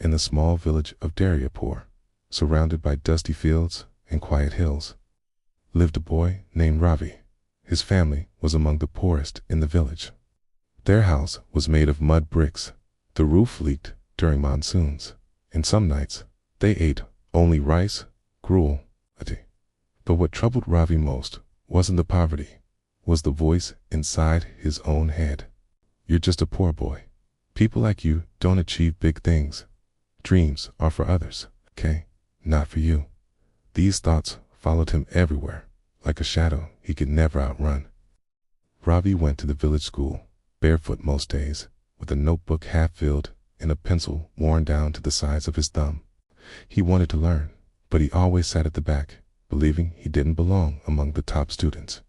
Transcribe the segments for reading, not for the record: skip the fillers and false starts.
in the small village of Daryapur, surrounded by dusty fields and quiet hills, lived a boy named Ravi. His family was among the poorest in the village. Their house was made of mud bricks. The roof leaked during monsoons, and some nights they ate only rice, gruel, a tea. But what troubled Ravi most wasn't the poverty, was the voice inside his own head. You're just a poor boy. People like you don't achieve big things. Dreams are for others, okay? Not for you. These thoughts followed him everywhere, like a shadow he could never outrun. Ravi went to the village school, barefoot most days, with a notebook half filled and a pencil worn down to the size of his thumb. He wanted to learn, but he always sat at the back, believing he didn't belong among the top students.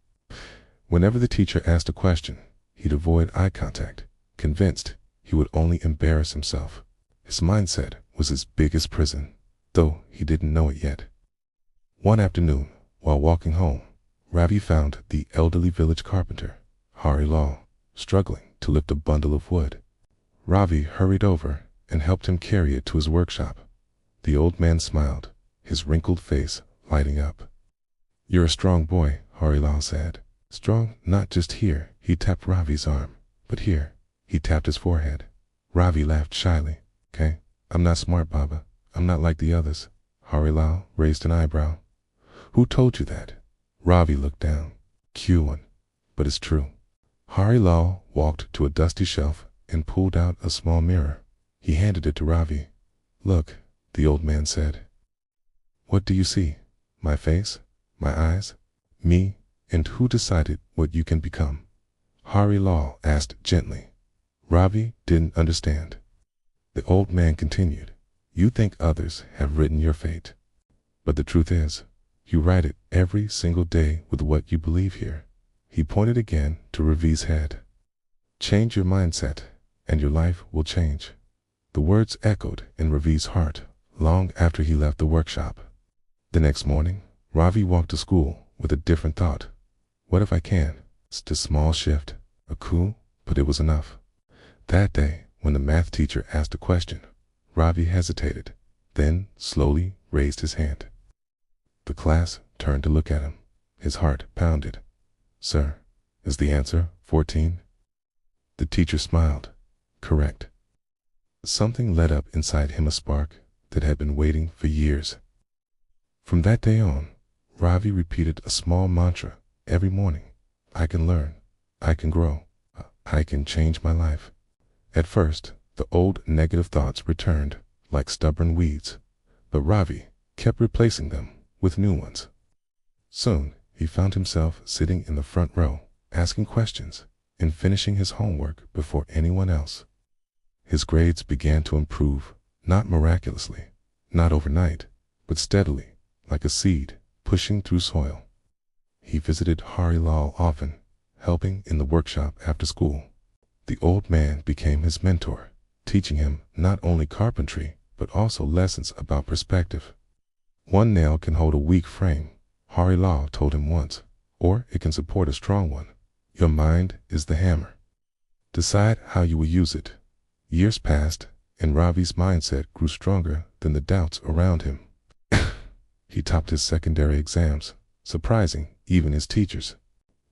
Whenever the teacher asked a question, he'd avoid eye contact, convinced he would only embarrass himself. His mindset was his biggest prison, though he didn't know it yet. One afternoon, while walking home, Ravi found the elderly village carpenter, Hari Lal, struggling to lift a bundle of wood. Ravi hurried over and helped him carry it to his workshop. The old man smiled, his wrinkled face lighting up. "You're a strong boy," Hari Lal said. "Strong not just here," he tapped Ravi's arm, "but here." He tapped his forehead. Ravi laughed shyly. "Okay, I'm not smart, Baba. I'm not like the others." Hari Lal raised an eyebrow. "Who told you that?" Ravi looked down. "Q1. But it's true." Hari Lal walked to a dusty shelf and pulled out a small mirror. He handed it to Ravi. "Look," the old man said. "What do you see? My face? My eyes? Me? And who decided what you can become?" Hari Lal asked gently. Ravi didn't understand. The old man continued. "You think others have written your fate. But the truth is, you write it every single day with what you believe here." He pointed again to Ravi's head. "Change your mindset, and your life will change." The words echoed in Ravi's heart long after he left the workshop. The next morning, Ravi walked to school with a different thought. What if I can? It's a small shift, a coup, but it was enough. That day, when the math teacher asked a question, Ravi hesitated, then slowly raised his hand. The class turned to look at him. His heart pounded. "Sir, is the answer 14? The teacher smiled. "Correct." Something lit up inside him, a spark that had been waiting for years. From that day on, Ravi repeated a small mantra every morning. I can learn. I can grow. I can change my life. At first, the old negative thoughts returned like stubborn weeds, but Ravi kept replacing them with new ones. Soon, he found himself sitting in the front row, asking questions and finishing his homework before anyone else. His grades began to improve, not miraculously, not overnight, but steadily, like a seed pushing through soil. He visited Hari Lal often, helping in the workshop after school. The old man became his mentor, teaching him not only carpentry, but also lessons about perspective. "One nail can hold a weak frame," Hari Lal told him once, "or it can support a strong one. Your mind is the hammer. Decide how you will use it." Years passed, and Ravi's mindset grew stronger than the doubts around him. He topped his secondary exams, surprising even his teachers.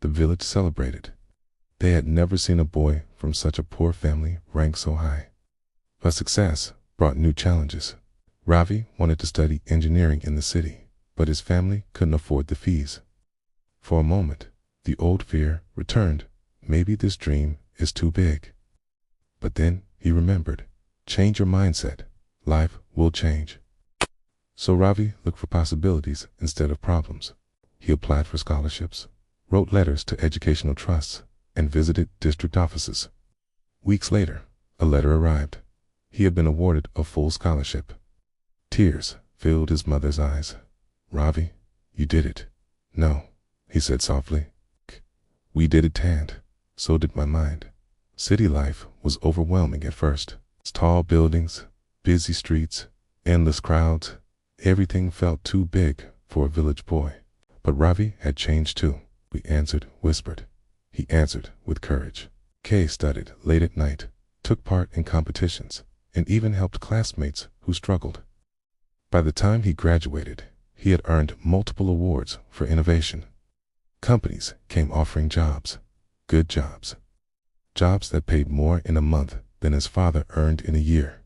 The village celebrated. They had never seen a boy from such a poor family rank so high. But success brought new challenges. Ravi wanted to study engineering in the city, but his family couldn't afford the fees. For a moment, the old fear returned. Maybe this dream is too big. But then he remembered. Change your mindset. Life will change. So Ravi looked for possibilities instead of problems. He applied for scholarships, wrote letters to educational trusts, and visited district offices. Weeks later, a letter arrived. He had been awarded a full scholarship. Tears filled his mother's eyes. "Ravi, you did it." "No," he said softly. "We did it, Tant. So did my mind." City life was overwhelming at first. Tall buildings, busy streets, endless crowds. Everything felt too big for a village boy. But Ravi had changed too. He whispered. He answered with courage. Kay studied late at night, took part in competitions, and even helped classmates who struggled. By the time he graduated, he had earned multiple awards for innovation. Companies came offering jobs, good jobs, jobs that paid more in a month than his father earned in a year.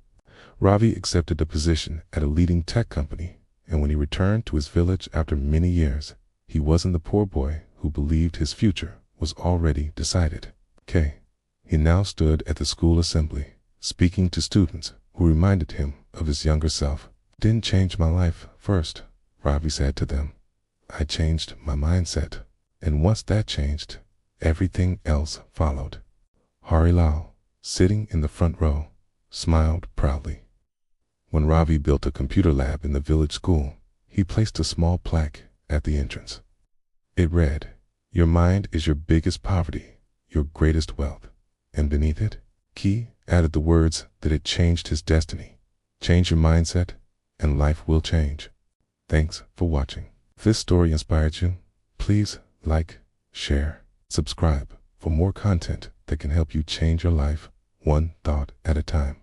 Ravi accepted a position at a leading tech company, and when he returned to his village after many years, he wasn't the poor boy who believed his future was already decided. He now stood at the school assembly, speaking to students who reminded him of his younger self. "Didn't change my life first," Ravi said to them. "I changed my mindset. And once that changed, everything else followed." Harilal, sitting in the front row, smiled proudly. When Ravi built a computer lab in the village school, he placed a small plaque at the entrance. It read, "Your mind is your biggest poverty, your greatest wealth." And beneath it, he added the words that it changed his destiny. Change your mindset, and life will change. Thanks for watching. If this story inspired you, please like, share, subscribe for more content that can help you change your life one thought at a time.